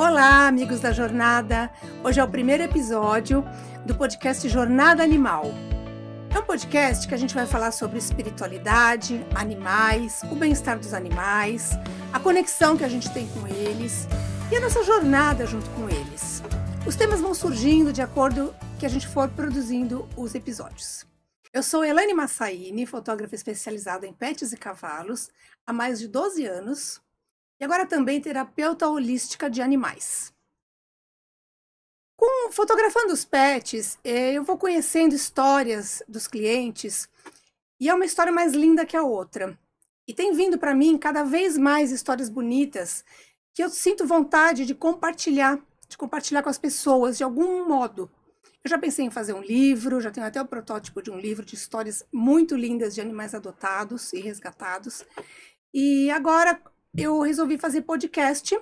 Olá, amigos da Jornada! Hoje é o primeiro episódio do podcast Jornada Animal. É um podcast que a gente vai falar sobre espiritualidade, animais, o bem-estar dos animais, a conexão que a gente tem com eles e a nossa jornada junto com eles. Os temas vão surgindo de acordo que a gente for produzindo os episódios. Eu sou Elaine Massaini, fotógrafa especializada em pets e cavalos há mais de 12 anos e agora também terapeuta holística de animais. Fotografando os pets, eu vou conhecendo histórias dos clientes e é uma história mais linda que a outra. E tem vindo para mim cada vez mais histórias bonitas que eu sinto vontade de compartilhar com as pessoas de algum modo. Eu já pensei em fazer um livro, já tenho até o protótipo de um livro de histórias muito lindas de animais adotados e resgatados. E agora eu resolvi fazer podcast.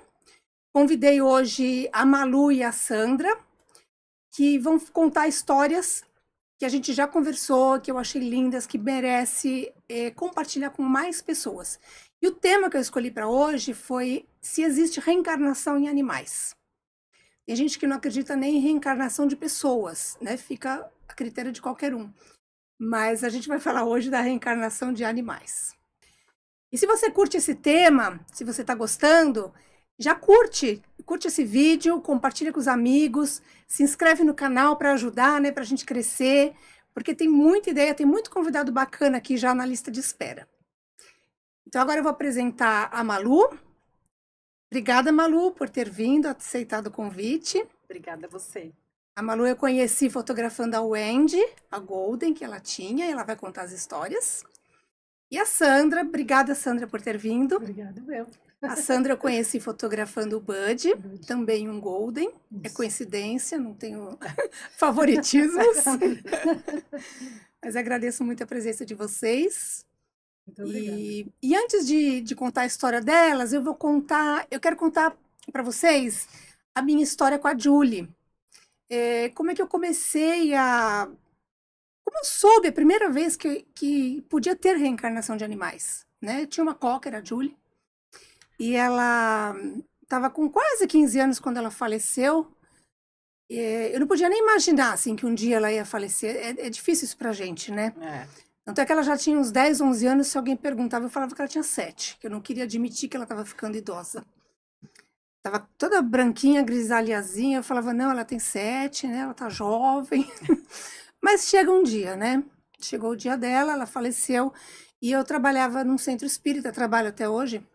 Convidei hoje a Malu e a Sandra, que vão contar histórias que a gente já conversou, que eu achei lindas, que merece compartilhar com mais pessoas. E o tema que eu escolhi para hoje foi se existe reencarnação em animais. Tem gente que não acredita nem em reencarnação de pessoas, né? Fica a critério de qualquer um. Mas a gente vai falar hoje da reencarnação de animais. E se você curte esse tema, se você está gostando, já curte esse vídeo, compartilha com os amigos, se inscreve no canal para ajudar, né, para a gente crescer, porque tem muita ideia, tem muito convidado bacana aqui já na lista de espera. Então agora eu vou apresentar a Malu. Obrigada, Malu, por ter vindo, aceitado o convite. Obrigada a você. A Malu eu conheci fotografando a Wendy, a Golden, que ela tinha, e ela vai contar as histórias. E a Sandra, obrigada, Sandra, por ter vindo. Obrigada, meu. A Sandra eu conheci fotografando o Bud, também um Golden. Isso. É coincidência, não tenho favoritismos. Mas agradeço muito a presença de vocês. Muito obrigada. E antes de contar a história delas, eu quero contar para vocês a minha história com a Julie. Como é que eu comecei Como eu soube a primeira vez que podia ter reencarnação de animais, né? Eu tinha uma cocker, a Julie, e ela estava com quase 15 anos quando ela faleceu. Eu não podia nem imaginar, assim, que um dia ela ia falecer. É difícil isso pra gente, né? Tanto é que ela já tinha uns 10, 11 anos, se alguém perguntava, eu falava que ela tinha 7, que eu não queria admitir que ela estava ficando idosa. Tava toda branquinha, grisalhazinha, eu falava, não, ela tem 7, né? Ela tá jovem. Mas chega um dia, né? Chegou o dia dela, ela faleceu, e eu trabalhava num centro espírita, trabalho até hoje.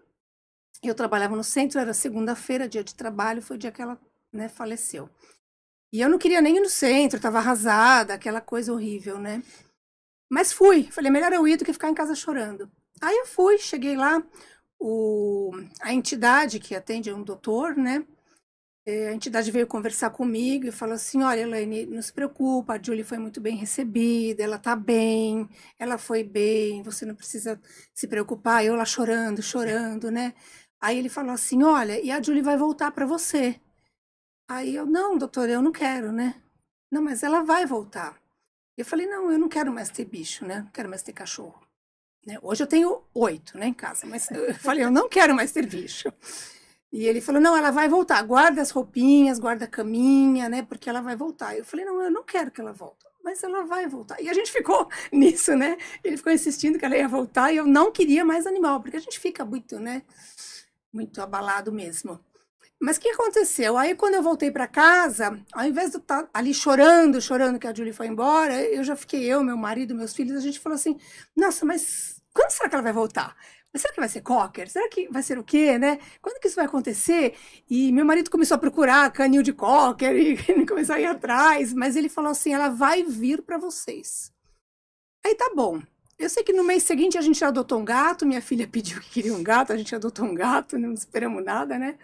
Eu trabalhava no centro, era segunda-feira, dia de trabalho, foi o dia que ela, né, faleceu. E eu não queria nem ir no centro, estava arrasada, aquela coisa horrível, né? Mas fui, falei, melhor eu ir do que ficar em casa chorando. Aí eu fui, cheguei lá, a entidade que atende é um doutor, né? A entidade veio conversar comigo e falou assim, olha, Elaine, não se preocupa, a Julie foi muito bem recebida, ela tá bem, ela foi bem, você não precisa se preocupar. Eu lá chorando, né? Aí ele falou assim, olha, e a Julie vai voltar para você. Aí eu, não, doutor, eu não quero, né? Não, mas ela vai voltar. Eu falei, não, eu não quero mais ter bicho, né? Não quero mais ter cachorro. Né? Hoje eu tenho 8, né, em casa, mas eu falei, eu não quero mais ter bicho. E ele falou, não, ela vai voltar, guarda as roupinhas, guarda a caminha, né, porque ela vai voltar. Eu falei, não, eu não quero que ela volte, mas ela vai voltar. E a gente ficou nisso, né, ele ficou insistindo que ela ia voltar e eu não queria mais animal, porque a gente fica muito, né, muito abalado mesmo. Mas o que aconteceu? Aí quando eu voltei para casa, ao invés de eu estar ali chorando que a Julie foi embora, eu já fiquei, meu marido, meus filhos, a gente falou assim, nossa, mas quando será que ela vai voltar? Mas será que vai ser cocker? Será que vai ser o quê, né? Quando que isso vai acontecer? E meu marido começou a procurar canil de cocker e começou a ir atrás, mas ele falou assim, ela vai vir para vocês. Aí tá bom. Eu sei que no mês seguinte a gente adotou um gato, minha filha pediu que queria um gato, a gente adotou um gato, não esperamos nada, né?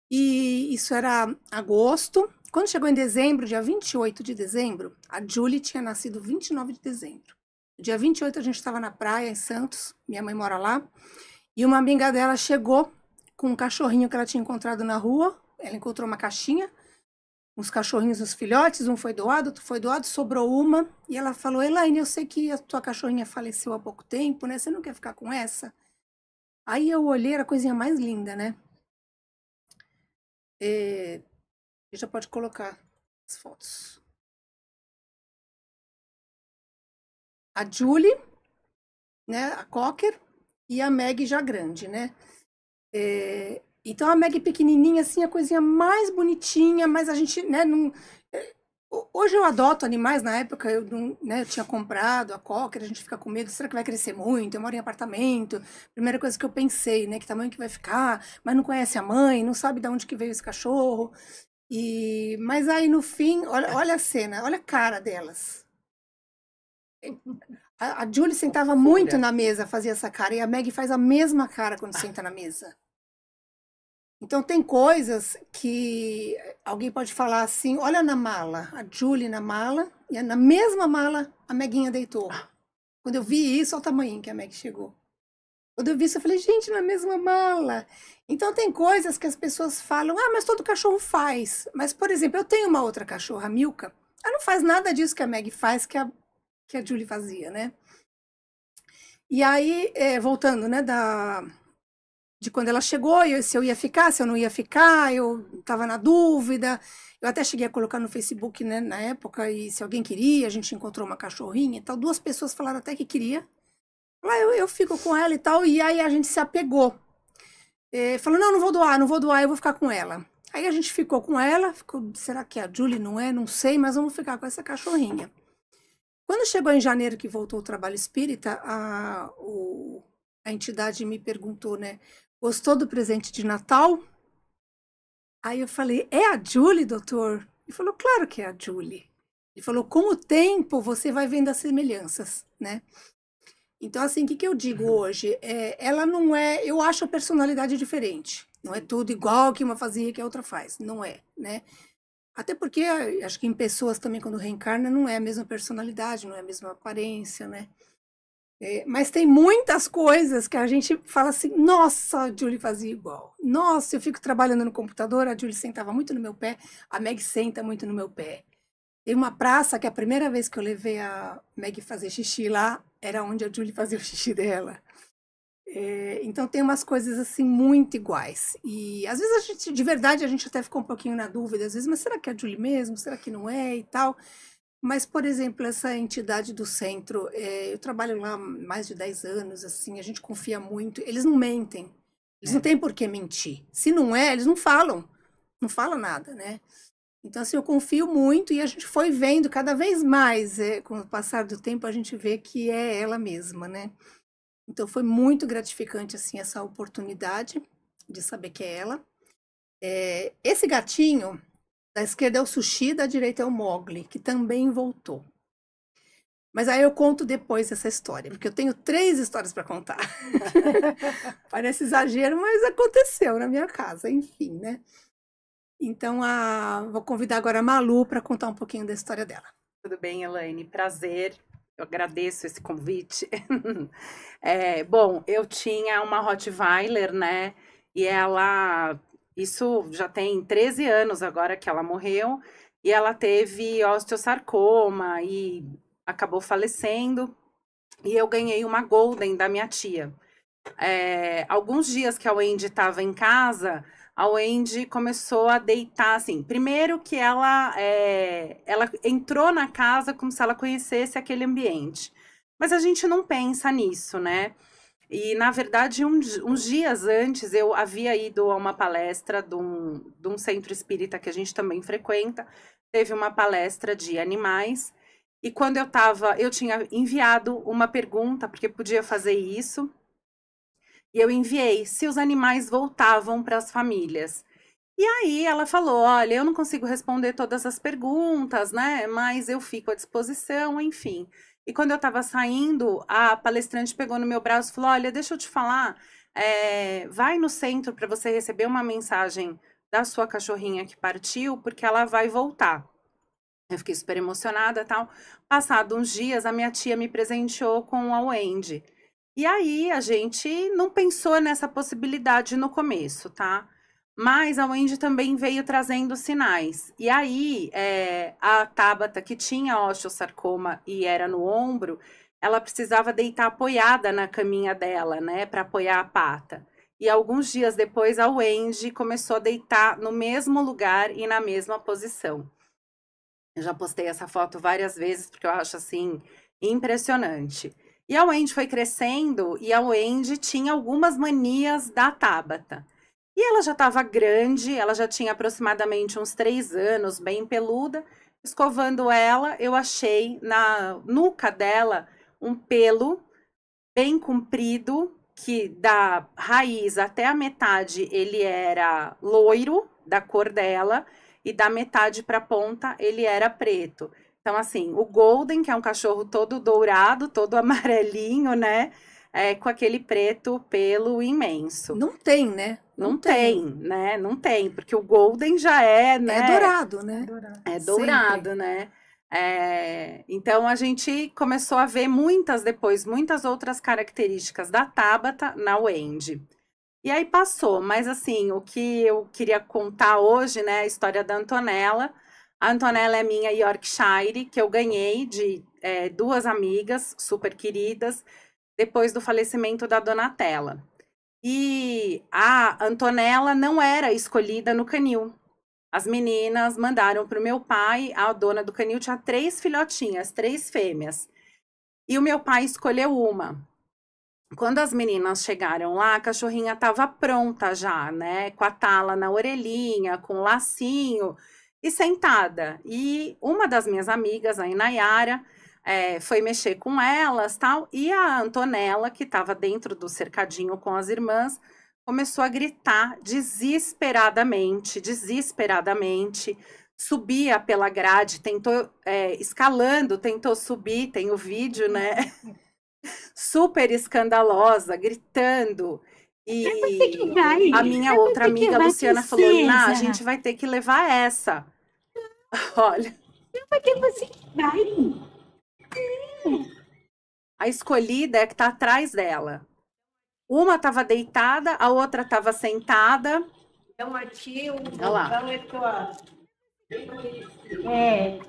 E isso era agosto. Quando chegou em dezembro, dia 28 de dezembro, a Julie tinha nascido 29 de dezembro. Dia 28 a gente estava na praia, em Santos, minha mãe mora lá, e uma amiga dela chegou com um cachorrinho que ela tinha encontrado na rua. Ela encontrou uma caixinha, uns cachorrinhos, os filhotes, um foi doado, outro foi doado, sobrou uma, e ela falou, Elaine, eu sei que a tua cachorrinha faleceu há pouco tempo, né, você não quer ficar com essa? Aí eu olhei, era a coisinha mais linda, né? Já pode colocar as fotos. A Julie, né, a Cocker, e a Meg já grande, né? Então a Meg pequenininha, assim, a coisinha mais bonitinha, mas a gente, né, não... Hoje eu adoto animais, na época eu, não, né, eu tinha comprado a Cocker, a gente fica com medo, será que vai crescer muito? Eu moro em apartamento, primeira coisa que eu pensei, né, que tamanho que vai ficar, mas não conhece a mãe, não sabe de onde que veio esse cachorro. Mas aí no fim, olha a cena, olha a cara delas. A Julie sentava muito na mesa, fazia essa cara, e a Meg faz a mesma cara quando senta na mesa. Então tem coisas que alguém pode falar assim, olha na mala, a Julie na mala, e na mesma mala a Meguinha deitou. Quando eu vi isso, olha o tamanho que a Meg chegou. Quando eu vi isso, eu falei, gente, na mesma mala. Então tem coisas que as pessoas falam, mas todo cachorro faz. Mas, por exemplo, eu tenho uma outra cachorra, a Milka, ela não faz nada disso que a Meg faz, que a Julie fazia, né? E aí, voltando, né, de quando ela chegou, se eu ia ficar, se eu não ia ficar, eu estava na dúvida. Eu até cheguei a colocar no Facebook, né, na época, e se alguém queria, a gente encontrou uma cachorrinha e tal. 2 pessoas falaram até que queria. Eu fico com ela e tal, e aí a gente se apegou. Falou, não vou doar, eu vou ficar com ela. Aí a gente ficou com ela, será que a Julie não é? Não sei, mas vamos ficar com essa cachorrinha. Quando chegou em janeiro, que voltou o trabalho espírita, a entidade me perguntou, né? Gostou do presente de Natal? Aí eu falei, é a Julie, doutor? Ele falou, claro que é a Julie. Ele falou, com o tempo você vai vendo as semelhanças, né? Então, assim, o que eu digo hoje? Ela não é... Eu acho a personalidade diferente. Não é tudo igual que uma fazia que a outra faz. Não é, né? Até porque acho que em pessoas também, quando reencarna, não é a mesma personalidade, não é a mesma aparência, né? Mas tem muitas coisas que a gente fala assim, nossa, a Julie fazia igual. Nossa, eu fico trabalhando no computador, a Julie sentava muito no meu pé, a Meg senta muito no meu pé. Tem uma praça que a primeira vez que eu levei a Meg fazer xixi lá, era onde a Julie fazia o xixi dela. Então tem umas coisas assim muito iguais. E às vezes a gente, de verdade, a gente até ficou um pouquinho na dúvida, às vezes, mas será que é a Julie mesmo? Será que não é e tal? Mas, por exemplo, essa entidade do centro, eu trabalho lá há mais de 10 anos, assim, a gente confia muito. Eles não mentem. Eles não têm por que mentir. Se não é, eles não falam. Não falam nada, né? Então, assim, eu confio muito e a gente foi vendo cada vez mais, com o passar do tempo, a gente vê que é ela mesma, né? Então, foi muito gratificante, assim, essa oportunidade de saber que é ela. Esse gatinho, da esquerda é o Sushi, da direita é o Mowgli, que também voltou. Mas aí eu conto depois essa história, porque eu tenho 3 histórias para contar. Parece exagero, mas aconteceu na minha casa, enfim, né? Então, vou convidar agora a Malu para contar um pouquinho da história dela. Tudo bem, Elaine? Prazer. Eu agradeço esse convite. Bom, eu tinha uma Rottweiler, né? E ela... Isso já tem 13 anos agora que ela morreu. E ela teve osteosarcoma e acabou falecendo. E eu ganhei uma Golden da minha tia. Alguns dias que a Wendy estava em casa, a Wendy começou a deitar, assim, primeiro que ela entrou na casa como se ela conhecesse aquele ambiente, mas a gente não pensa nisso, né? E, na verdade, uns dias antes, eu havia ido a uma palestra de um centro espírita que a gente também frequenta, teve uma palestra de animais, e quando eu tinha enviado uma pergunta, porque podia fazer isso, e eu enviei se os animais voltavam para as famílias. E aí ela falou, olha, eu não consigo responder todas as perguntas, né? Mas eu fico à disposição, enfim. E quando eu estava saindo, a palestrante pegou no meu braço e falou, olha, deixa eu te falar, vai no centro para você receber uma mensagem da sua cachorrinha que partiu, porque ela vai voltar. Eu fiquei super emocionada e tal. Passado uns dias, a minha tia me presenteou com a Wendy. E aí, a gente não pensou nessa possibilidade no começo, tá? Mas a Wendy também veio trazendo sinais. E aí, a Tabata, que tinha osteosarcoma e era no ombro, ela precisava deitar apoiada na caminha dela, né, para apoiar a pata. E alguns dias depois, a Wendy começou a deitar no mesmo lugar e na mesma posição. Eu já postei essa foto várias vezes, porque eu acho, assim, impressionante. E a Wendy foi crescendo e a Wendy tinha algumas manias da Tabata. E ela já estava grande, ela já tinha aproximadamente uns 3 anos, bem peluda. Escovando ela, eu achei na nuca dela um pelo bem comprido, que da raiz até a metade ele era loiro, da cor dela, e da metade para a ponta ele era preto. Então, assim, o Golden, que é um cachorro todo dourado, todo amarelinho, né? Com aquele preto pelo imenso. Não tem, né? Não tem, né? Não tem, porque o Golden já é, né? É dourado, né? É dourado, né? Então a gente começou a ver muitas outras características da Tabata na Wendy. E aí passou, mas assim, o que eu queria contar hoje, né, a história da Antonella. A Antonella é minha Yorkshire, que eu ganhei de 2 amigas super queridas, depois do falecimento da Donatella. E a Antonella não era escolhida no canil. As meninas mandaram para o meu pai, a dona do canil tinha 3 filhotinhas, 3 fêmeas. E o meu pai escolheu uma. Quando as meninas chegaram lá, a cachorrinha estava pronta já, né? Com a tala na orelhinha, com o lacinho e sentada. E uma das minhas amigas, a Inayara, foi mexer com elas, tal. E a Antonella, que estava dentro do cercadinho com as irmãs, começou a gritar desesperadamente, subia pela grade, tentou escalando, tentou subir, tem o vídeo, né? Super escandalosa, gritando. E a minha outra amiga, Luciana, falou: Iná, a gente vai ter que levar essa. Olha. Porque você vai. A escolhida é que tá atrás dela. Uma estava deitada, a outra estava sentada. Então, aqui o botão é tua. Você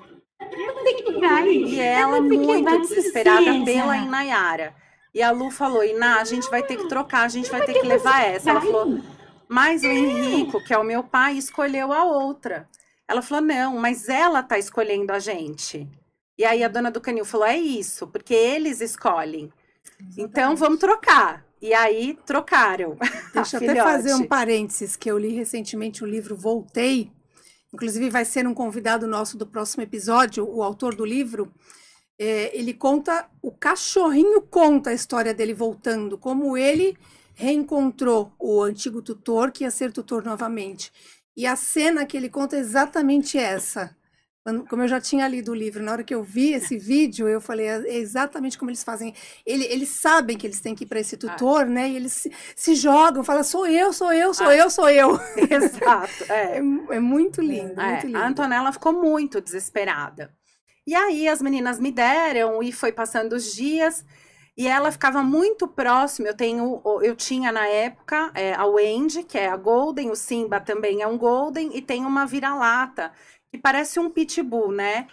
que vai. E ela muito desesperada pela Inayara. E a Lu falou: Iná, a gente vai ter que trocar, a gente vai ter que levar essa. Ela falou: mas o Henrico, que é o meu pai, escolheu a outra. Ela falou: não, mas ela tá escolhendo a gente. E aí a dona do canil falou: é isso, porque eles escolhem. Exatamente. Então vamos trocar. E aí trocaram. Deixa eu até fazer um parênteses, que eu li recentemente o livro Voltei. Inclusive vai ser um convidado nosso do próximo episódio, o autor do livro. Ele conta, o cachorrinho conta a história dele voltando, como ele reencontrou o antigo tutor, que ia ser tutor novamente. E a cena que ele conta é exatamente essa. Como eu já tinha lido o livro, na hora que eu vi esse vídeo, eu falei, é exatamente como eles fazem. Eles sabem que eles têm que ir para esse tutor, né? E eles se jogam, falam, sou eu. Exato. É muito lindo, muito lindo. A Antonella ficou muito desesperada. E aí as meninas me deram e foi passando os dias e ela ficava muito próxima. Eu tinha na época a Wendy, que é a Golden, o Simba também é um Golden, e tem uma vira-lata, que parece um pitbull, né?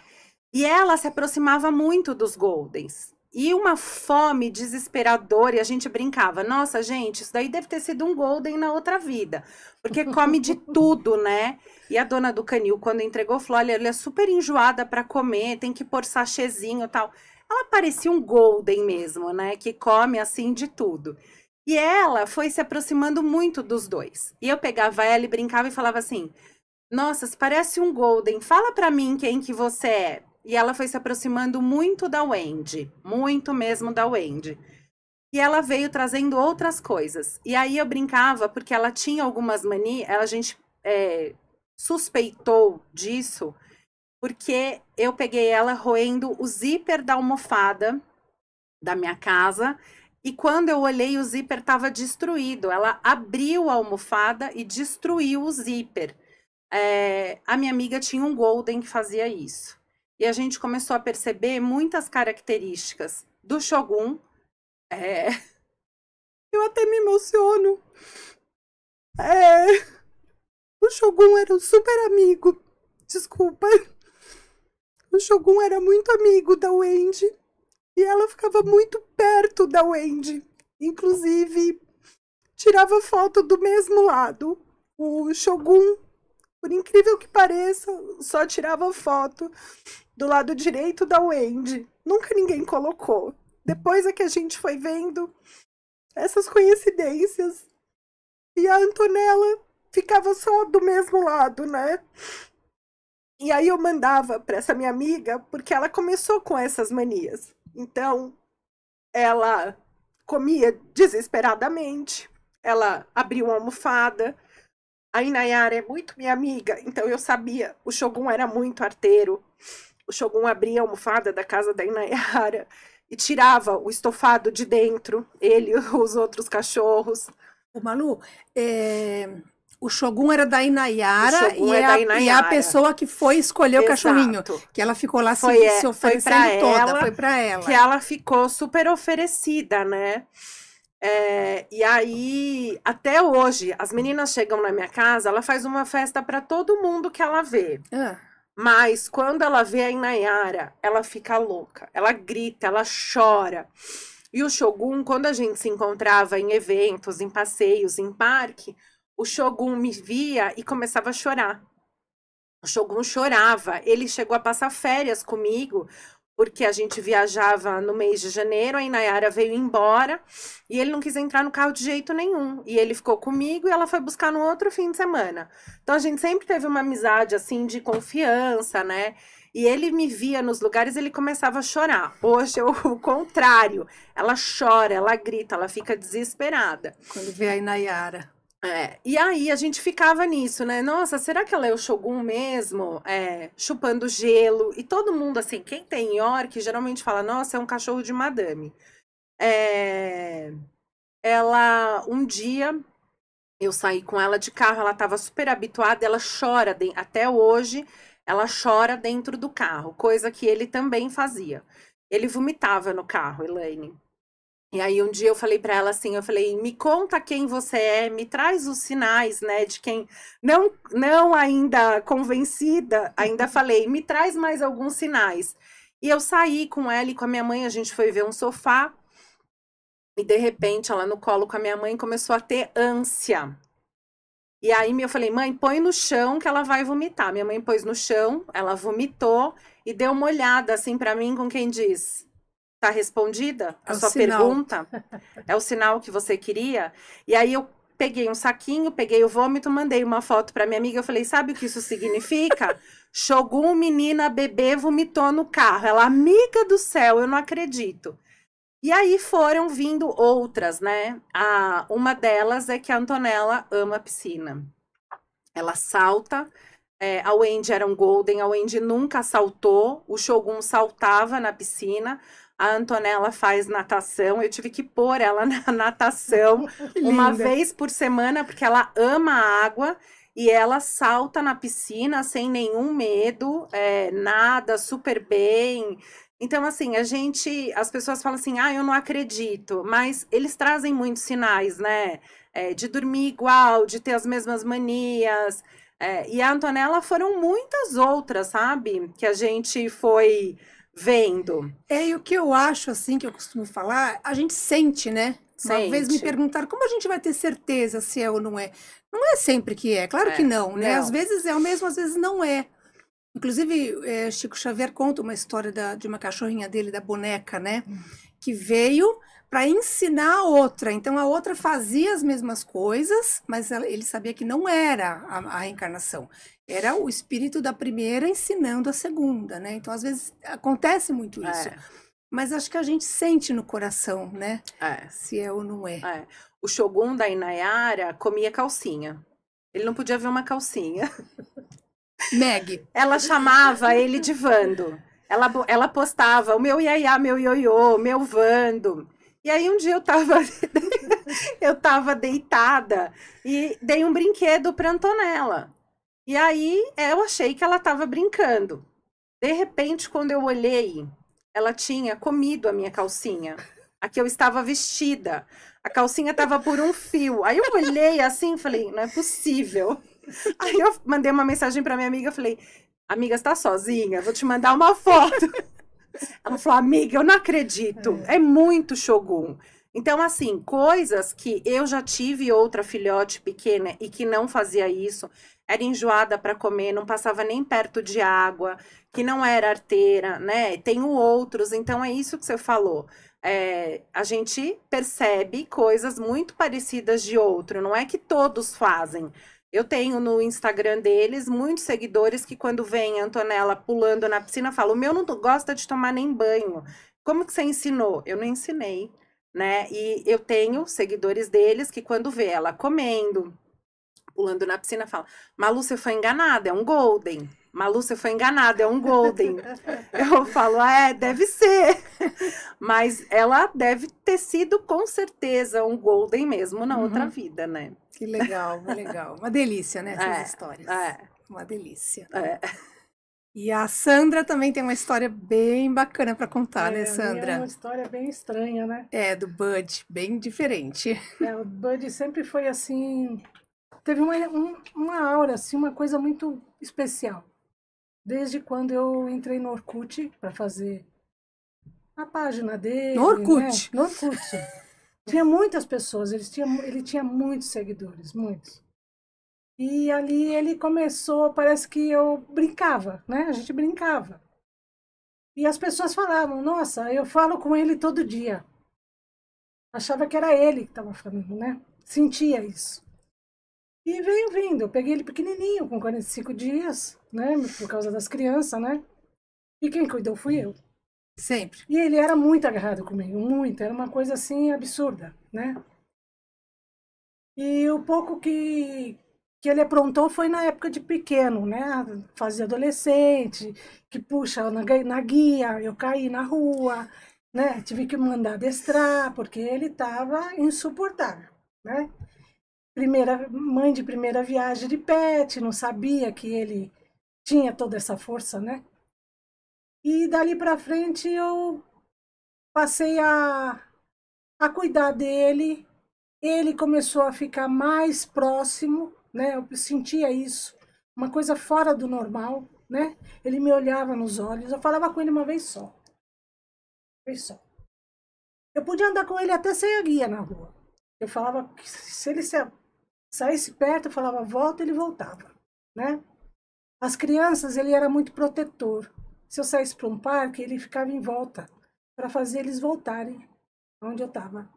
E ela se aproximava muito dos Goldens. E uma fome desesperadora, e a gente brincava, nossa, gente, isso daí deve ter sido um Golden na outra vida, porque come de tudo, né? E a dona do canil, quando entregou, falou, olha, ela é super enjoada para comer, tem que pôr sachêzinho e tal. Ela parecia um Golden mesmo, né? Que come, assim, de tudo. E ela foi se aproximando muito dos dois. E eu pegava ela e brincava e falava assim, nossa, se parece um Golden, fala pra mim quem que você é. E ela foi se aproximando muito da Wendy, muito mesmo da Wendy. E ela veio trazendo outras coisas. E aí eu brincava, porque ela tinha algumas manias, a gente suspeitou disso, porque eu peguei ela roendo o zíper da almofada da minha casa, e quando eu olhei, o zíper estava destruído. Ela abriu a almofada e destruiu o zíper. A minha amiga tinha um Golden que fazia isso. E a gente começou a perceber muitas características do Shogun. Eu até me emociono. O Shogun era um super amigo. Desculpa. O Shogun era muito amigo da Wendy. E ela ficava muito perto da Wendy. Inclusive, tirava foto do mesmo lado. O Shogun, por incrível que pareça, só tirava foto do lado direito da Wendy. Nunca ninguém colocou. Depois é que a gente foi vendo essas coincidências. E a Antonella ficava só do mesmo lado, né? E aí eu mandava para essa minha amiga, porque ela começou com essas manias. Então, ela comia desesperadamente. Ela abria uma almofada. A Inayara é muito minha amiga, então eu sabia. O Shogun era muito arteiro. O Shogun abria a almofada da casa da Inayara e tirava o estofado de dentro, ele e os outros cachorros. Ô, Malu, o Shogun era da Inayara, O Shogun é da Inayara. e é a pessoa que foi escolher o cachorrinho. Que ela ficou lá se oferecendo toda, foi pra ela. Que ela ficou super oferecida, né? E aí, até hoje, as meninas chegam na minha casa, ela faz uma festa para todo mundo que ela vê. Mas quando ela vê a Inayara, ela fica louca. Ela grita, ela chora. E o Shogun, quando a gente se encontrava em eventos, em passeios, em parque, o Shogun me via e começava a chorar. O Shogun chorava. Ele chegou a passar férias comigo, porque a gente viajava no mês de janeiro, a Inayara veio embora e ele não quis entrar no carro de jeito nenhum. E ele ficou comigo e ela foi buscar no outro fim de semana. Então a gente sempre teve uma amizade assim de confiança, né? E ele me via nos lugares e ele começava a chorar. Hoje é o contrário. Ela chora, ela grita, ela fica desesperada. Quando vê a Inayara. E aí a gente ficava nisso, né? Nossa, será que ela é o Shogun mesmo? Chupando gelo. E todo mundo, assim, quem tem York, geralmente fala, nossa, é um cachorro de madame. Ela, um dia, eu saí com ela de carro, ela estava super habituada, ela chora, até hoje, ela chora dentro do carro, coisa que ele também fazia. Ele vomitava no carro, Elaine. E aí um dia eu falei para ela assim, eu falei, me conta quem você é, me traz os sinais, né, de quem não ainda convencida, ainda falei, me traz mais alguns sinais. E eu saí com ela e com a minha mãe, a gente foi ver um sofá, e de repente ela no colo com a minha mãe começou a ter ânsia. E aí eu falei, mãe, põe no chão que ela vai vomitar. Minha mãe pôs no chão, ela vomitou e deu uma olhada assim para mim com quem diz... Tá respondida a sua pergunta? É o sinal que você queria? E aí eu peguei um saquinho, peguei o vômito, mandei uma foto para minha amiga. Eu falei, sabe o que isso significa? Shogun, menina, bebê, vomitou no carro. Ela, amiga do céu, eu não acredito. E aí foram vindo outras, né? Uma delas é que a Antonella ama piscina. Ela salta. A Wendy era um Golden, a Wendy nunca saltou. O Shogun saltava na piscina. A Antonella faz natação, eu tive que pôr ela na natação uma vez por semana, porque ela ama a água e ela salta na piscina sem nenhum medo, nada super bem. Então, assim, as pessoas falam assim, eu não acredito, mas eles trazem muitos sinais, né? De dormir igual, de ter as mesmas manias. E a Antonella foram muitas outras, sabe? Que a gente foi... vendo. E o que eu acho, assim, que eu costumo falar, a gente sente, né? Uma vez me perguntaram, como a gente vai ter certeza se é ou não é? Não é sempre que é, claro que não, né? Às vezes é o mesmo, às vezes não é. Inclusive, Chico Xavier conta uma história de uma cachorrinha dele, da boneca, né? Que veio para ensinar a outra. Então, a outra fazia as mesmas coisas, mas ele sabia que não era a reencarnação. Era o espírito da primeira ensinando a segunda, né? Então, às vezes, acontece muito isso. Mas acho que a gente sente no coração, né? Se é ou não é. O Shogun da Inayara comia calcinha. Ele não podia ver uma calcinha. Meg. Ela chamava ele de Vando. Ela postava o meu iaiá, meu ioiô, meu Vando. E aí um dia eu tava deitada e dei um brinquedo pra Antonella. E aí eu achei que ela tava brincando. De repente, quando eu olhei, ela tinha comido a minha calcinha. A que eu estava vestida. A calcinha tava por um fio. Aí eu olhei assim e falei, não é possível. Aí eu mandei uma mensagem pra minha amiga, falei, amiga, você tá sozinha? Vou te mandar uma foto. Ela falou, amiga, eu não acredito. É muito Shogun. Então, assim, coisas que eu já tive outra filhote pequena e que não fazia isso, era enjoada para comer, não passava nem perto de água, que não era arteira, né? Tenho outros, então é isso que você falou. A gente percebe coisas muito parecidas de outro, não é que todos fazem. Eu tenho no Instagram deles muitos seguidores que quando vem a Antonella pulando na piscina, falam, o meu não gosta de tomar nem banho. Como que você ensinou? Eu não ensinei, né? E eu tenho seguidores deles que quando vê ela comendo, pulando na piscina, fala, Malu, você foi enganada, é um golden. Malu, você foi enganada, é um golden. Eu falo, deve ser. Mas ela deve ter sido, com certeza, um golden mesmo na outra vida, né? Que legal, muito legal. Uma delícia, né, essas histórias. Uma delícia. E a Sandra também tem uma história bem bacana para contar, né, Sandra? É uma história bem estranha, né? Do Bud, bem diferente. O Bud sempre foi assim, teve uma aura, assim, uma coisa muito especial. Desde quando eu entrei no Orkut para fazer a página dele. No Orkut? Né? No Orkut. Tinha muitas pessoas, ele tinha muitos seguidores, muitos. E ali ele começou, parece que eu brincava, né? A gente brincava. E as pessoas falavam, nossa, eu falo com ele todo dia. Achava que era ele que estava falando, né? Sentia isso. E veio vindo, eu peguei ele pequenininho, com 45 dias, né? Por causa das crianças, né? E quem cuidou fui eu. Sempre. E ele era muito agarrado comigo, muito. Era uma coisa assim absurda, né? E o pouco que ele aprontou foi na época de pequeno, né? Fase adolescente, que puxa na guia, eu caí na rua, né? Tive que mandar adestrar, porque ele estava insuportável, né? Mãe de primeira viagem de pet, não sabia que ele tinha toda essa força, né? E dali para frente eu passei a cuidar dele. Ele começou a ficar mais próximo, né? Eu sentia isso, uma coisa fora do normal, né? Ele me olhava nos olhos, eu falava com ele uma vez só. Eu podia andar com ele até sem a guia na rua. Eu falava que se ele saísse perto, eu falava volta, ele voltava, né? As crianças, ele era muito protetor. Se eu saísse para um parque, ele ficava em volta para fazer eles voltarem onde eu estava.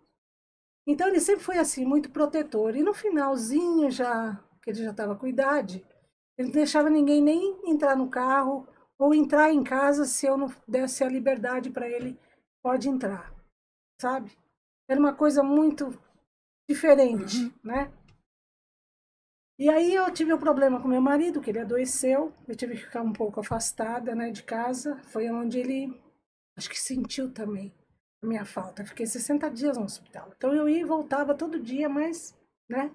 Então ele sempre foi assim, muito protetor. E no finalzinho, que ele já estava com idade, ele não deixava ninguém nem entrar no carro ou entrar em casa se eu não desse a liberdade para ele, pode entrar, sabe? Era uma coisa muito diferente, né? E aí eu tive um problema com meu marido, que ele adoeceu, eu tive que ficar um pouco afastada, né, de casa. Foi onde ele, acho que sentiu também a minha falta. Eu fiquei 60 dias no hospital. Então eu ia e voltava todo dia, mas, né?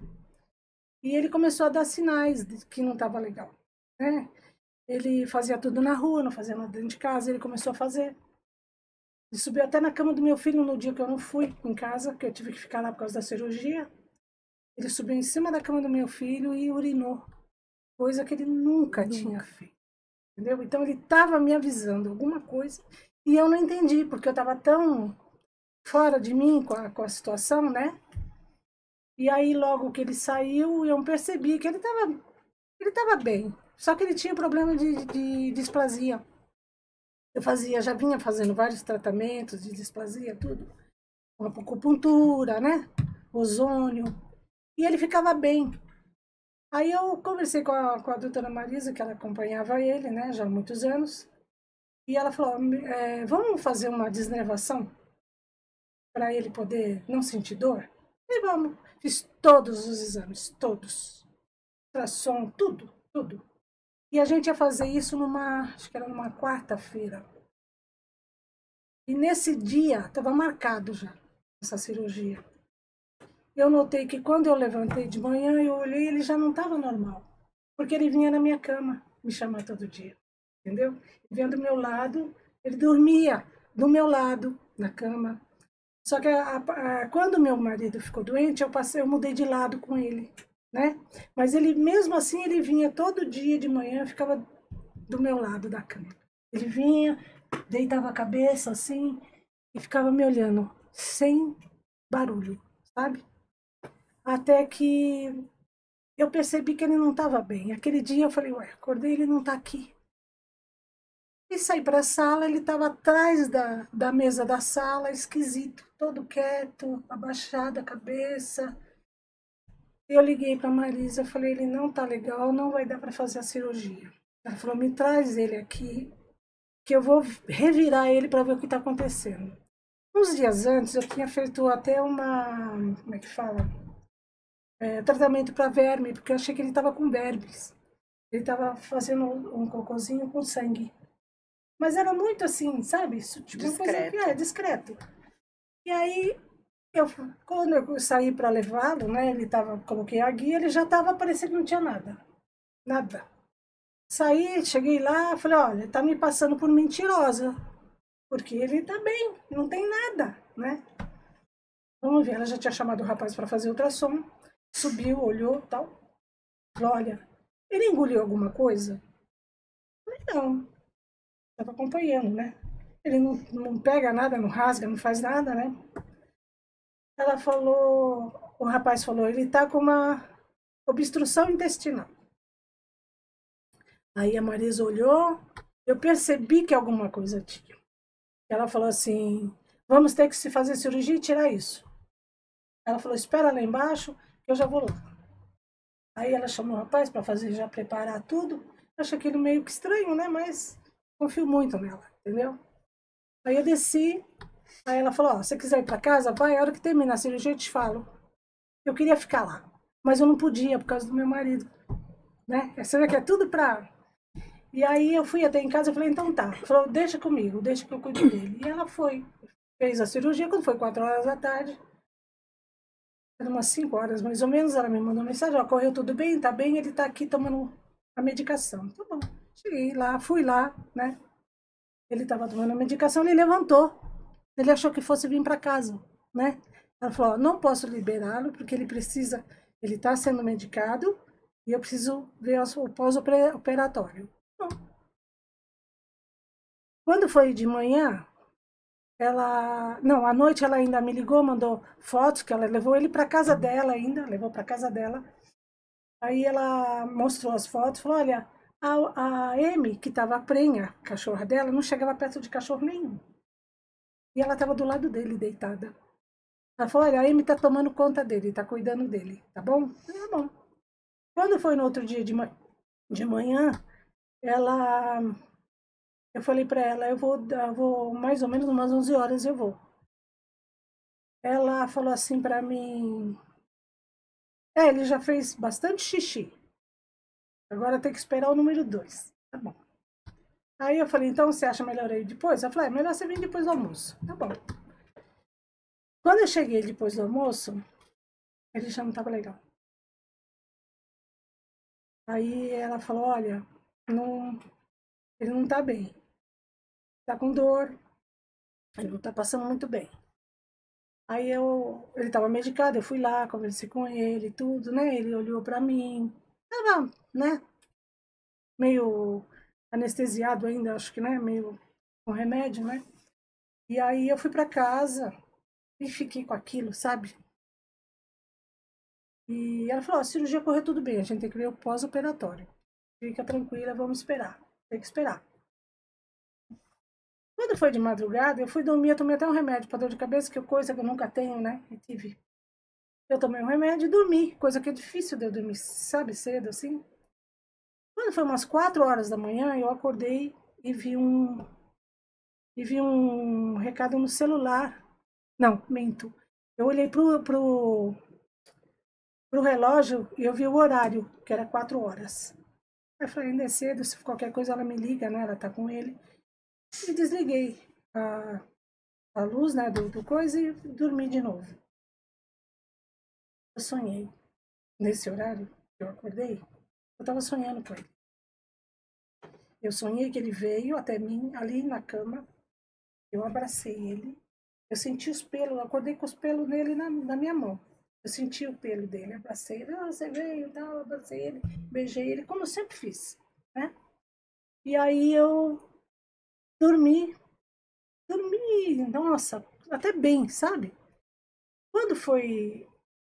E ele começou a dar sinais de que não estava legal, né? Ele fazia tudo na rua, não fazia nada dentro de casa, ele começou a fazer. Ele subiu até na cama do meu filho no dia que eu não fui em casa, que eu tive que ficar lá por causa da cirurgia. Ele subiu em cima da cama do meu filho e urinou, coisa que ele nunca tinha feito, entendeu? Então ele estava me avisando alguma coisa e eu não entendi, porque eu estava tão fora de mim com a situação, né? E aí logo que ele saiu, eu percebi que ele estava bem, só que ele tinha problema de displasia. Já vinha fazendo vários tratamentos de displasia, tudo, uma acupuntura, né? Ozônio. E ele ficava bem. Aí eu conversei com a doutora Marisa, que ela acompanhava ele, né, já há muitos anos. E ela falou, vamos fazer uma desnervação para ele poder não sentir dor? E vamos. Fiz todos os exames, todos. Ultrassom, tudo. E a gente ia fazer isso acho que era numa quarta-feira. E nesse dia, estava marcado já, essa cirurgia. Eu notei que quando eu levantei de manhã, eu olhei, ele já não estava normal. Porque ele vinha na minha cama me chamar todo dia, entendeu? Ele vinha do meu lado, ele dormia do meu lado, na cama. Só que quando meu marido ficou doente, eu mudei de lado com ele, né? Mas ele, mesmo assim, ele vinha todo dia de manhã, ficava do meu lado da cama. Ele vinha, deitava a cabeça assim, e ficava me olhando, sem barulho, sabe? Até que eu percebi que ele não estava bem. Aquele dia eu falei, ué, acordei, ele não está aqui. E saí para a sala, ele estava atrás da mesa da sala, esquisito, todo quieto, abaixado a cabeça. Eu liguei para a Marisa, falei, ele não tá legal, não vai dar para fazer a cirurgia. Ela falou, me traz ele aqui, que eu vou revirar ele para ver o que está acontecendo. Uns dias antes, eu tinha feito até como é que fala? Tratamento para verme, porque eu achei que ele estava com vermes. Ele estava fazendo um cocôzinho com sangue. Mas era muito assim, sabe? Tipo, uma coisa que discreto. E aí, quando eu saí para levá-lo, né? Coloquei a guia, ele já estava parecendo que não tinha nada. Nada. Saí, cheguei lá, falei, olha, tá me passando por mentirosa. Porque ele tá bem, não tem nada, né? Vamos ver, ela já tinha chamado o rapaz para fazer ultrassom. Subiu, olhou, tal. Falou, olha, ele engoliu alguma coisa? Eu falei, não. Estava acompanhando, né? Ele não pega nada, não rasga, não faz nada, né? Ela falou, o rapaz falou, ele tá com uma obstrução intestinal. Aí a Marisa olhou, eu percebi que alguma coisa tinha. Ela falou assim, vamos ter que se fazer cirurgia e tirar isso. Ela falou, espera lá embaixo, que eu já vou lá. Aí ela chamou o rapaz para fazer, já preparar tudo. Acho aquilo meio que estranho, né? Mas confio muito nela, entendeu? Aí eu desci, aí ela falou, ó, se você quiser ir para casa, vai, a hora que terminar a cirurgia eu te falo. Eu queria ficar lá, mas eu não podia por causa do meu marido, né? Você vê que é tudo pra... E aí eu fui até em casa e falei, então tá. Ela falou, deixa comigo, deixa que eu cuido dele. E ela foi, fez a cirurgia, quando foi 4 horas da tarde, era umas 5 horas mais ou menos, ela me mandou mensagem, ó, correu tudo bem, tá bem, ele tá aqui tomando a medicação. Tá bom, cheguei lá, fui lá, né? Ele estava tomando a medicação, ele levantou. Ele achou que fosse vir para casa, né? Ela falou, ó, não posso liberá-lo porque ele precisa, ele está sendo medicado e eu preciso ver o pós-operatório. Quando foi de manhã, à noite ela ainda me ligou, mandou fotos que ela levou ele para casa dela ainda, levou para casa dela. Aí ela mostrou as fotos, falou, olha, a Amy, que estava prenha, a cachorra dela, não chegava perto de cachorro nenhum. E ela estava do lado dele, deitada. Ela falou, olha, a Amy tá tomando conta dele, tá cuidando dele, tá bom? Tá bom. Quando foi no outro dia de manhã, eu falei para ela, eu vou mais ou menos umas 11 horas eu vou. Ela falou assim para mim, ele já fez bastante xixi. Agora tem que esperar o número 2. Tá bom. Aí eu falei, então você acha melhor eu ir depois? Ela falou, melhor você vir depois do almoço. Tá bom. Quando eu cheguei depois do almoço, ele já não estava legal. Aí ela falou, olha, ele não tá bem. Tá com dor, ele não tá passando muito bem. Aí ele tava medicado, eu fui lá, conversei com ele, tudo, né? Ele olhou pra mim, tava, né? Meio anestesiado ainda, acho que, né? Meio com remédio, né? E aí eu fui pra casa e fiquei com aquilo, sabe? E ela falou, a cirurgia correu tudo bem, a gente tem que ver o pós-operatório. Fica tranquila, vamos esperar. Tem que esperar. Quando foi de madrugada, eu fui dormir, eu tomei até um remédio para dor de cabeça, que é coisa que eu nunca tenho, né? E tive. Eu tomei um remédio e dormi, coisa que é difícil de eu dormir, sabe, cedo, assim. Quando foi umas 4 horas da manhã, eu acordei e vi um recado no celular. Não, minto. Eu olhei pro relógio e eu vi o horário, que era 4 horas. Aí eu falei, ainda é cedo, se qualquer coisa ela me liga, né? Ela tá com ele. E desliguei a luz, né, do coisa e dormi de novo. Eu sonhei. Nesse horário que eu acordei, eu estava sonhando com ele. Eu sonhei que ele veio até mim, ali na cama. Eu abracei ele. Eu senti os pelos, eu acordei com os pelos dele na minha mão. Eu senti o pelo dele, abracei ele. Você veio, tal, abracei ele, beijei ele, como eu sempre fiz, né? E aí eu dormi, nossa, até bem, sabe? Quando foi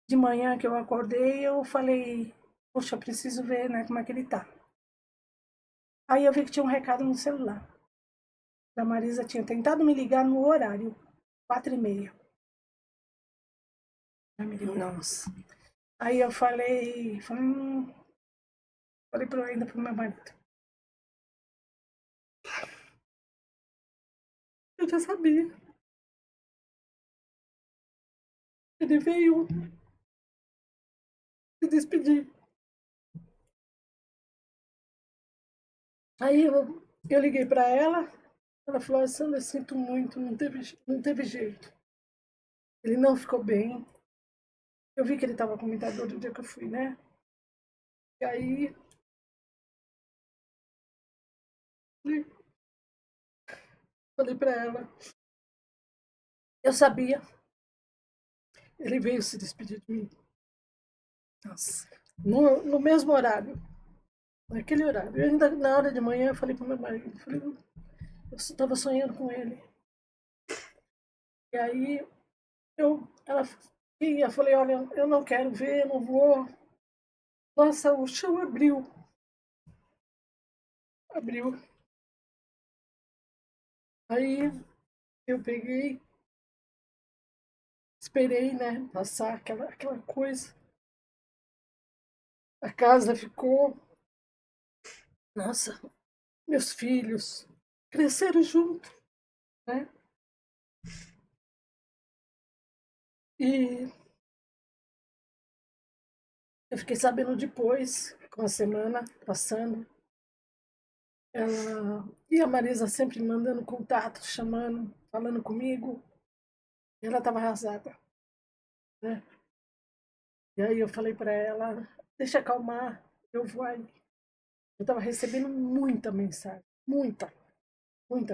de manhã que eu acordei, eu falei, poxa, preciso ver, né, como é que ele tá. Aí eu vi que tinha um recado no celular. A Marisa tinha tentado me ligar no horário, 4h30. Ela me ligou. Nossa. Aí eu falei ainda pro meu marido. Eu já sabia. Ele veio se despedir. Aí eu liguei pra ela. Ela falou, Sandra, eu sinto muito, não teve jeito. Ele não ficou bem. Eu vi que ele estava com muita dor do dia que eu fui, né? E aí... Falei pra ela. Eu sabia. Ele veio se despedir de mim. Nossa. No mesmo horário. Naquele horário. Eu ainda, na hora de manhã, eu falei pro meu marido. Eu estava sonhando com ele. E aí, eu falei, olha, eu não quero ver, eu não vou. Nossa, o chão abriu. Abriu. Aí, eu peguei, esperei, né, passar aquela coisa. A casa ficou... Nossa, meus filhos cresceram junto, né? E eu fiquei sabendo depois, com a semana passando, ela e a Marisa sempre me mandando contato, chamando, falando comigo. E ela estava arrasada, né? E aí eu falei para ela, deixa acalmar, eu vou aí. Eu estava recebendo muita mensagem, muita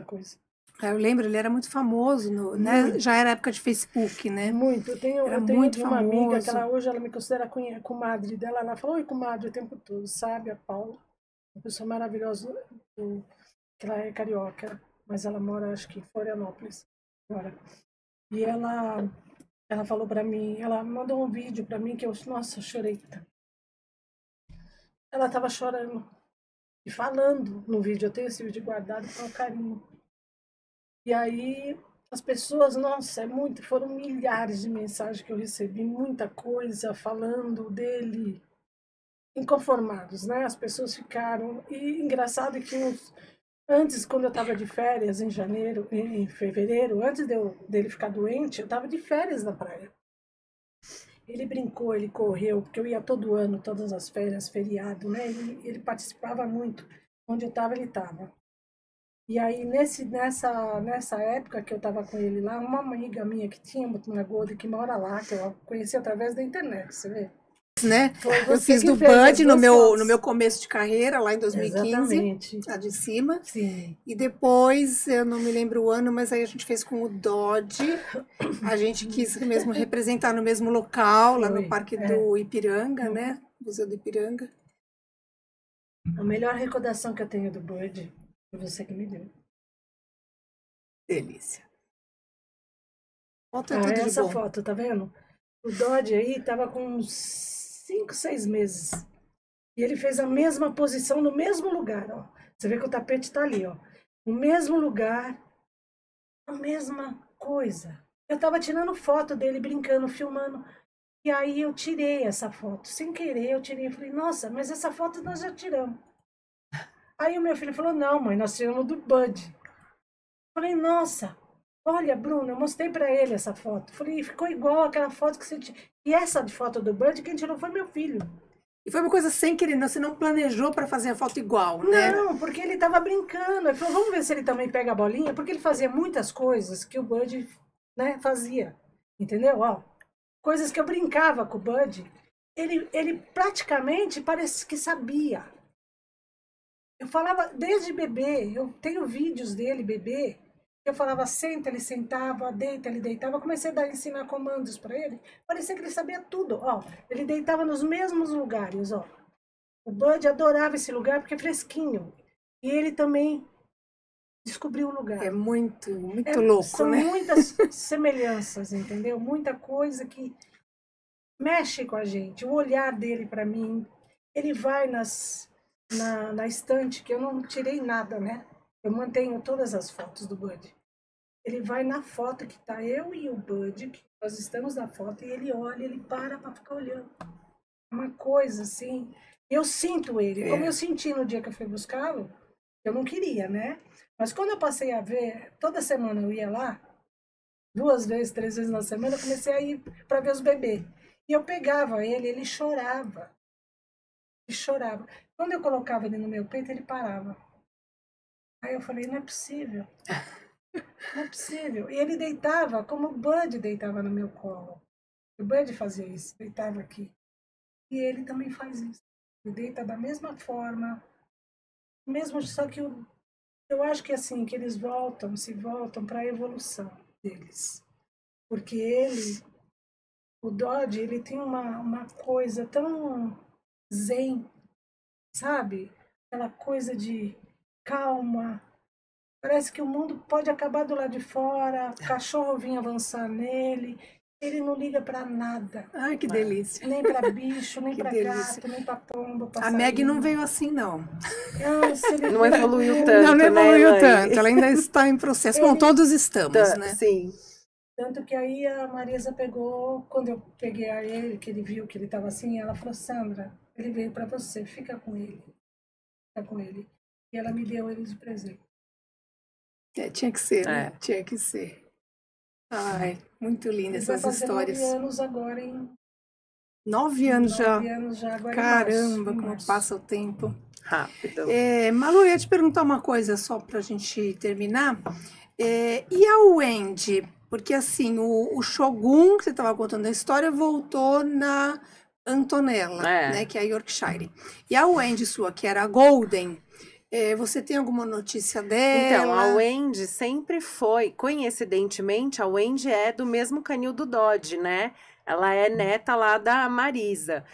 coisa. Eu lembro, ele era muito famoso, né? Já era época de Facebook, né? Muito. Era Eu tenho muito de uma amiga que famoso. hoje ela me considera comadre dela. Ela falou, oi, comadre, o tempo todo, sabe? A Paula, uma pessoa maravilhosa, que ela é carioca, mas ela mora, acho que em Florianópolis agora. E ela falou pra mim, ela mandou um vídeo pra mim que nossa, eu chorei. Ela tava chorando e falando no vídeo. Eu tenho esse vídeo guardado com carinho. E aí as pessoas, nossa, foram milhares de mensagens que eu recebi, muita coisa falando dele, inconformados, né? As pessoas ficaram. E engraçado que antes, quando eu estava de férias em fevereiro, antes dele ficar doente, eu estava de férias na praia. Ele brincou, ele correu, porque eu ia todo ano, todas as férias, feriado, né? Ele participava muito. Onde eu estava, ele estava. E aí, nessa época que eu estava com ele lá, uma amiga minha que tinha uma gorda que mora lá, que eu conheci através da internet, você vê? Né? Foi Eu você fiz que do fez as Bud duas fotos. no meu começo de carreira, lá em 2015, Exatamente. a de cima. Sim. E depois, eu não me lembro o ano, mas aí a gente fez com o Dodge. A gente quis mesmo representar no mesmo local, lá no Foi, Parque do Ipiranga, né? Museu do Ipiranga. A melhor recordação que eu tenho do Bud foi você que me deu. Delícia. Foto é tudo de Essa bom. foto, tá vendo? O Dodge aí tava com uns 5, 6 meses. E ele fez a mesma posição no mesmo lugar, ó. Você vê que o tapete tá ali, ó. No mesmo lugar, a mesma coisa. Eu tava tirando foto dele, brincando, filmando. E aí eu tirei essa foto. Sem querer, eu tirei. Eu falei, nossa, mas essa foto nós já tiramos. Aí o meu filho falou, não, mãe, nós tiramos do Bud. Eu falei, nossa, olha, Bruno, eu mostrei pra ele essa foto. Eu falei, ficou igual aquela foto que você tirou. E essa foto do Bud, quem tirou foi meu filho. E foi uma coisa sem querer, você não planejou para fazer a foto igual, né? Não, porque ele tava brincando. Ele falou, vamos ver se ele também pega a bolinha, porque ele fazia muitas coisas que o Bud, né, fazia. Entendeu? Ó, coisas que eu brincava com o Bud. Ele praticamente parece que sabia. Eu falava desde bebê, eu tenho vídeos dele, bebê. Eu falava, senta, ele sentava, deita, ele deitava. Eu comecei a ensinar comandos para ele. Parecia que ele sabia tudo. Ó, ele deitava nos mesmos lugares, ó. O Bud adorava esse lugar porque é fresquinho. E ele também descobrir o lugar. É muito louco, são né? muitas semelhanças, entendeu? Muita coisa que mexe com a gente. O olhar dele para mim, ele vai na estante, que eu não tirei nada, né? Eu mantenho todas as fotos do Bud. Ele vai na foto que tá eu e o Bud, que nós estamos na foto, e ele olha, ele para ficar olhando. Uma coisa assim, eu sinto ele, como eu senti no dia que eu fui buscá-lo, eu não queria, né? Mas quando eu passei a ver, toda semana eu ia lá, 2 vezes, 3 vezes na semana, eu comecei a ir para ver os bebês. E eu pegava ele chorava. Ele chorava. Quando eu colocava ele no meu peito, ele parava. Aí eu falei, não é possível. Não é possível. E ele deitava como o Bud deitava no meu colo. O Bud fazia isso, deitava aqui. E ele também faz isso. Ele deita da mesma forma. Mesmo, só que eu acho que assim, que eles se voltam para a evolução deles. Porque o Dodge, ele tem uma coisa tão zen, sabe? Aquela coisa de calma. Parece que o mundo pode acabar do lado de fora, o cachorro vinha avançar nele, ele não liga para nada. Ai, que delícia. Nem para bicho, nem Que para delícia. gato, nem para pombo, A passarinho. Meg não veio assim, não. Nossa, ele Não evoluiu tanto, Não evoluiu né, tanto, ela ainda está em processo. Bom, todos estamos, né? Sim. Tanto que aí a Marisa pegou, quando eu peguei a ele, que ele viu que ele estava assim, ela falou, Sandra, ele veio para você, fica com ele. Fica com ele. E ela me deu ele de presente. Tinha que ser, né? Tinha que ser. Ai, muito linda Ele vai essas fazer histórias. 9 anos agora, em 9 anos já. 9 anos já, agora Caramba, em como março. passa o tempo. Rápido. Malu, eu ia te perguntar uma coisa só para a gente terminar. E a Wendy? Porque assim, o Shogun, que você estava contando a história, voltou na Antonella, né? Que é a Yorkshire. E a Wendy sua, que era a Golden, você tem alguma notícia dela? Então, a Wendy sempre foi, coincidentemente, a Wendy é do mesmo canil do Dodge, né? Ela é neta lá da Marisa.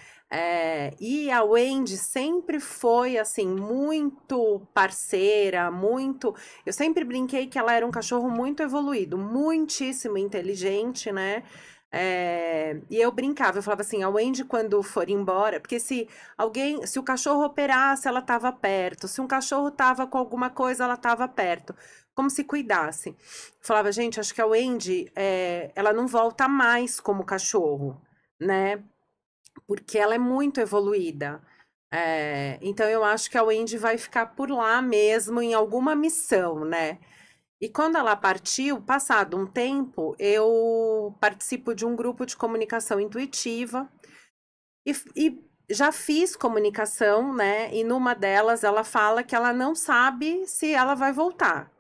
E a Wendy sempre foi, assim, muito parceira, muito... Eu sempre brinquei que ela era um cachorro muito evoluído, muitíssimo inteligente, né? E eu brincava, eu falava assim, a Wendy quando for embora, porque se o cachorro operasse, ela estava perto, se um cachorro estava com alguma coisa, ela estava perto, como se cuidasse. Eu falava, gente, acho que a Wendy, ela não volta mais como cachorro, né? Porque ela é muito evoluída. Então eu acho que a Wendy vai ficar por lá mesmo em alguma missão, né? E quando ela partiu, passado um tempo, eu participo de um grupo de comunicação intuitiva e já fiz comunicação, né? E numa delas ela fala que ela não sabe se ela vai voltar.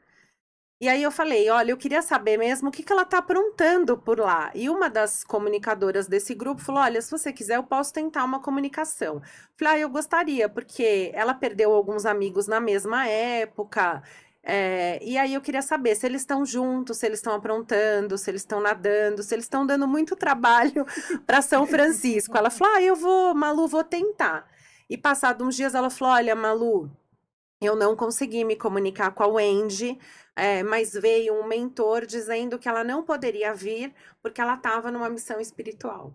E aí eu falei, olha, eu queria saber mesmo o que ela tá aprontando por lá. E uma das comunicadoras desse grupo falou, olha, se você quiser eu posso tentar uma comunicação. Falei, eu gostaria, porque ela perdeu alguns amigos na mesma época. E aí eu queria saber se eles estão juntos, se eles estão aprontando, se eles estão nadando, se eles estão dando muito trabalho para São Francisco. Ela falou, eu vou, Malu, vou tentar. E passados uns dias ela falou, olha, Malu, eu não consegui me comunicar com a Wendy, mas veio um mentor dizendo que ela não poderia vir porque ela estava numa missão espiritual.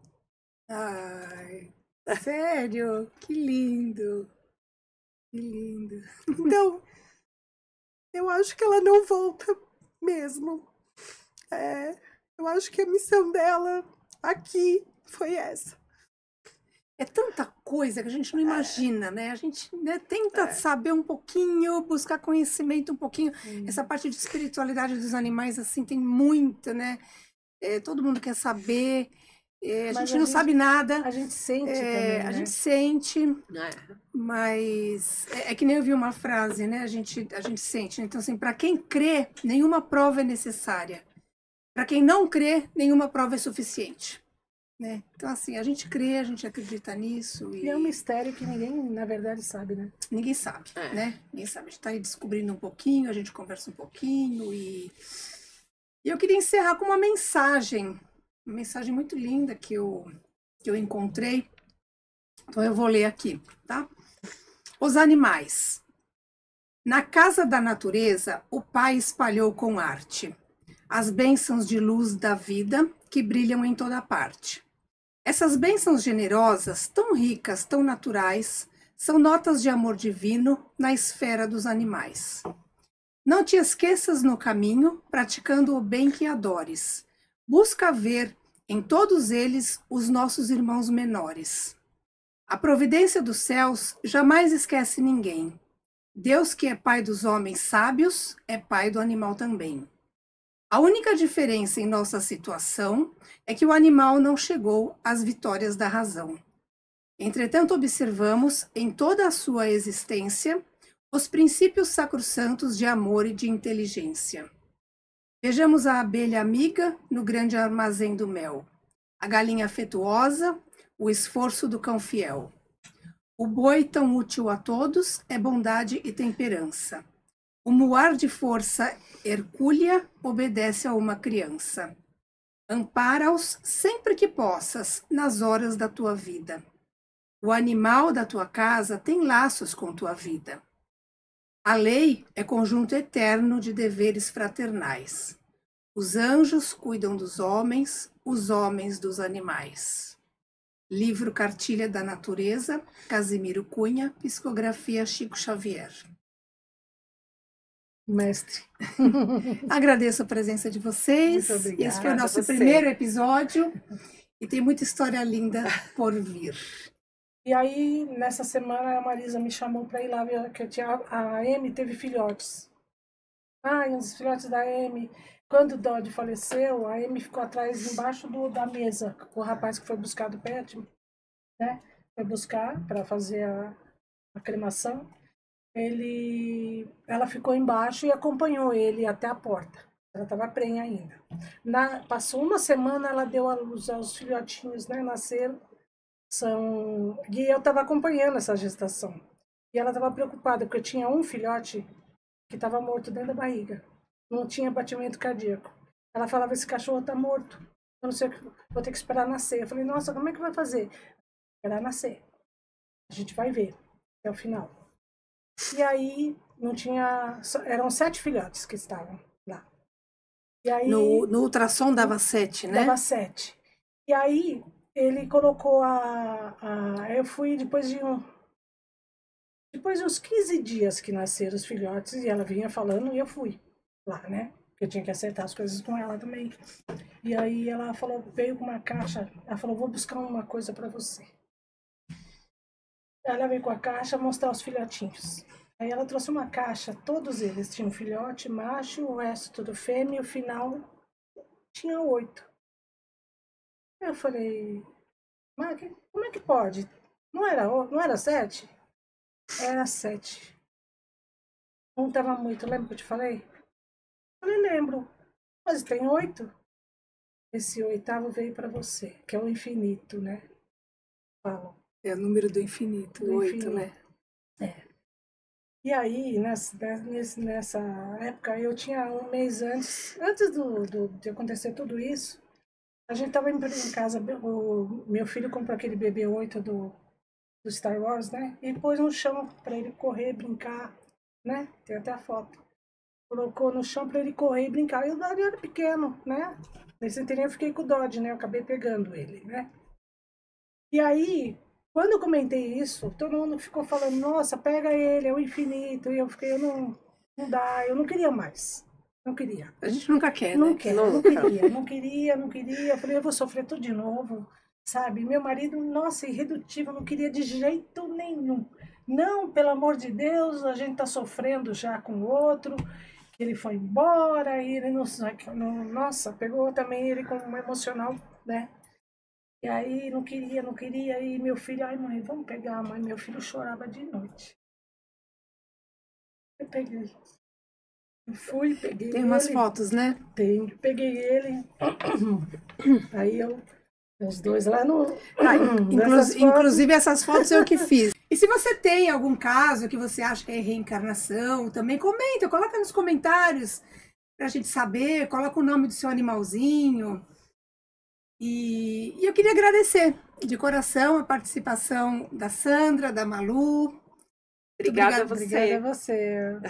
Ai, sério? Que lindo. Que lindo. Então, eu acho que ela não volta mesmo. Eu acho que a missão dela aqui foi essa. É tanta coisa que a gente não imagina, né? A gente, né, tenta saber um pouquinho, buscar conhecimento um pouquinho. Essa parte de espiritualidade dos animais, assim, tem muita, né? Todo mundo quer saber. A gente não sabe nada. A gente sente também, A né? gente sente, mas é que nem eu vi uma frase, né? A gente sente. Então, assim, para quem crê, nenhuma prova é necessária. Para quem não crê, nenhuma prova é suficiente. Né? Então, assim, a gente crê, a gente acredita nisso. E é um mistério que ninguém, na verdade, sabe, né? Ninguém sabe, né? Ninguém sabe. A gente tá aí descobrindo um pouquinho, a gente conversa um pouquinho e eu queria encerrar com uma mensagem muito linda que eu encontrei. Então, eu vou ler aqui, tá? Os animais Na casa da natureza, o Pai espalhou com arte as bênçãos de luz da vida que brilham em toda parte. Essas bênçãos generosas, tão ricas, tão naturais, são notas de amor divino na esfera dos animais. Não te esqueças no caminho, praticando o bem que adores. Busca ver em todos eles os nossos irmãos menores. A providência dos céus jamais esquece ninguém. Deus, que é pai dos homens sábios, é pai do animal também. A única diferença em nossa situação é que o animal não chegou às vitórias da razão. Entretanto, observamos em toda a sua existência os princípios sacrossantos de amor e de inteligência. Vejamos a abelha amiga no grande armazém do mel, a galinha afetuosa, o esforço do cão fiel. O boi, tão útil a todos, é bondade e temperança. O muar de força hercúlea obedece a uma criança. Ampara-os sempre que possas, nas horas da tua vida. O animal da tua casa tem laços com tua vida. A lei é conjunto eterno de deveres fraternais. Os anjos cuidam dos homens, os homens dos animais. Livro Cartilha da Natureza, Casimiro Cunha, psicografia Chico Xavier. Mestre. Agradeço a presença de vocês. Muito obrigada. Esse foi o nosso Você. primeiro episódio e tem muita história linda por vir. E aí, nessa semana, a Marisa me chamou para ir lá ver que eu tinha, a Amy teve filhotes. E uns filhotes da Amy. Quando o Dodge faleceu, a Amy ficou atrás, embaixo da mesa. O rapaz que foi buscar do pet, né? Foi buscar para fazer a cremação. Ela ficou embaixo e acompanhou ele até a porta. Ela estava prenha ainda. Passou uma semana, ela deu à luz aos filhotinhos, né? Nasceram. E eu estava acompanhando essa gestação. E ela estava preocupada, porque eu tinha um filhote que estava morto dentro da barriga. Não tinha batimento cardíaco. Ela falava, esse cachorro está morto. Eu não sei, vou ter que esperar nascer. Eu falei, nossa, como é que vai fazer? Esperar nascer. A gente vai ver até o final. E aí, não tinha... Eram 7 filhotes que estavam lá. E aí, No ultrassom dava 7, né? dava 7. E aí, ele colocou eu fui depois de uns 15 dias que nasceram os filhotes, e ela vinha falando, e eu fui lá, né? Porque eu tinha que acertar as coisas com ela também. E aí ela falou, veio com uma caixa, ela falou, vou buscar uma coisa para você. Ela veio com a caixa mostrar os filhotinhos. Aí ela trouxe uma caixa, todos eles tinham filhote, macho, o resto tudo fêmea, e o final tinha 8. Eu falei, mas como é que pode? Não era 7? Era 7. Um tava muito, lembra que eu te falei? Eu falei, lembro. Mas tem 8. Esse 8º veio para você, que é o infinito, né? Falam. É o número do infinito, Do 8, infinito. né? E aí, nessa época, eu tinha um mês antes de acontecer tudo isso, a gente tava em casa, o meu filho comprou aquele BB-8 do Star Wars, né? E pôs no chão para ele correr, brincar, né? Tem até a foto. Colocou no chão para ele correr e brincar. E o Dodge era pequeno, né? Nesse interim eu fiquei com o Dodge, né? Eu acabei pegando ele, né? E aí, quando eu comentei isso, todo mundo ficou falando, nossa, pega ele, é o infinito. E eu fiquei, não dá, eu não queria mais. Não queria. A gente nunca quer, Não né? quero, não queria. Eu falei, eu vou sofrer tudo de novo, sabe? Meu marido, nossa, irredutível, não queria de jeito nenhum. Não, pelo amor de Deus, a gente tá sofrendo já com o outro, que ele foi embora, e ele não, nossa, pegou também ele como um emocional, né? E aí não queria, e meu filho, ai mãe, vamos pegar, mãe, meu filho chorava de noite. Eu peguei. Eu fui, peguei Tem umas ele. fotos, né? Tenho, peguei ele. Aí os dois lá no. Inclusive, essas fotos eu que fiz. E se você tem algum caso que você acha que é reencarnação, também comenta, coloca nos comentários pra gente saber, coloca o nome do seu animalzinho. E eu queria agradecer de coração a participação da Sandra, da Malu, Obrigada a você. Obrigada a você.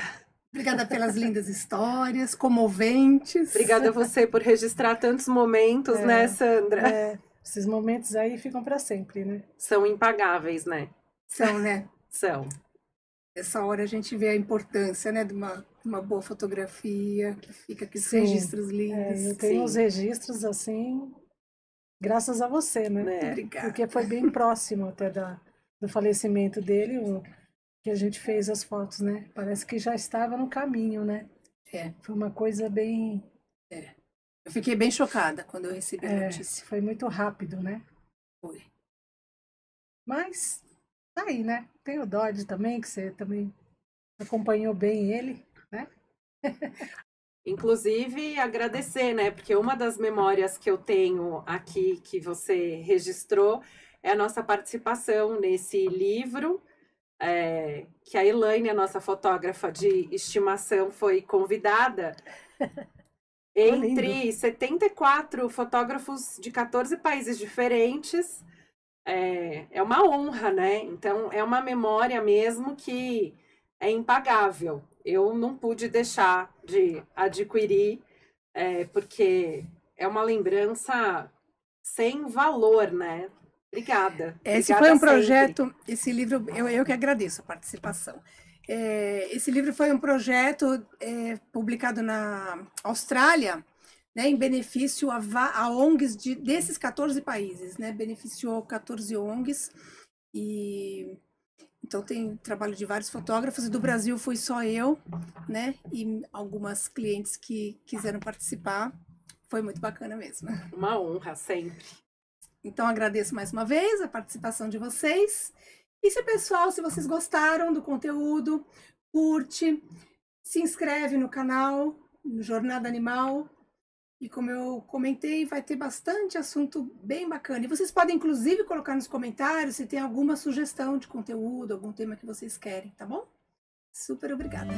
Obrigada pelas lindas histórias, comoventes. Obrigada a você por registrar tantos momentos, né, Sandra? Esses momentos aí ficam para sempre, né? São impagáveis, né? São, né? São. Nessa hora a gente vê a importância, né, de uma boa fotografia, que fica com esses Sim. registros lindos. Eu tenho Sim. uns registros assim, graças a você, né? Né? Obrigada. Porque foi bem próximo até do falecimento dele, que a gente fez as fotos, né? Parece que já estava no caminho, né? Foi uma coisa bem... Eu fiquei bem chocada quando eu recebi a notícia. Foi muito rápido, né? Foi. Mas, tá aí, né? Tem o Dodge também, que você também acompanhou bem ele, né? Inclusive, agradecer, né? Porque uma das memórias que eu tenho aqui, que você registrou, é a nossa participação nesse livro, que a Elaine, a nossa fotógrafa de estimação, foi convidada. Entre 74 fotógrafos de 14 países diferentes. É uma honra, né? Então, é uma memória mesmo que é impagável. Eu não pude deixar de adquirir, porque é uma lembrança sem valor, né? Obrigada. Esse Obrigada foi um sempre. projeto, esse livro, eu que agradeço a participação. Esse livro foi um projeto publicado na Austrália, né, em benefício a ONGs desses 14 países, né? Beneficiou 14 ONGs, e então tem trabalho de vários fotógrafos, e do Brasil fui só eu, né? E algumas clientes que quiseram participar. Foi muito bacana mesmo. Uma honra, sempre. Então, agradeço mais uma vez a participação de vocês. E se vocês gostaram do conteúdo, curte, se inscreve no canal, no Jornada Animal. E como eu comentei, vai ter bastante assunto bem bacana. E vocês podem, inclusive, colocar nos comentários se tem alguma sugestão de conteúdo, algum tema que vocês querem, tá bom? Super obrigada.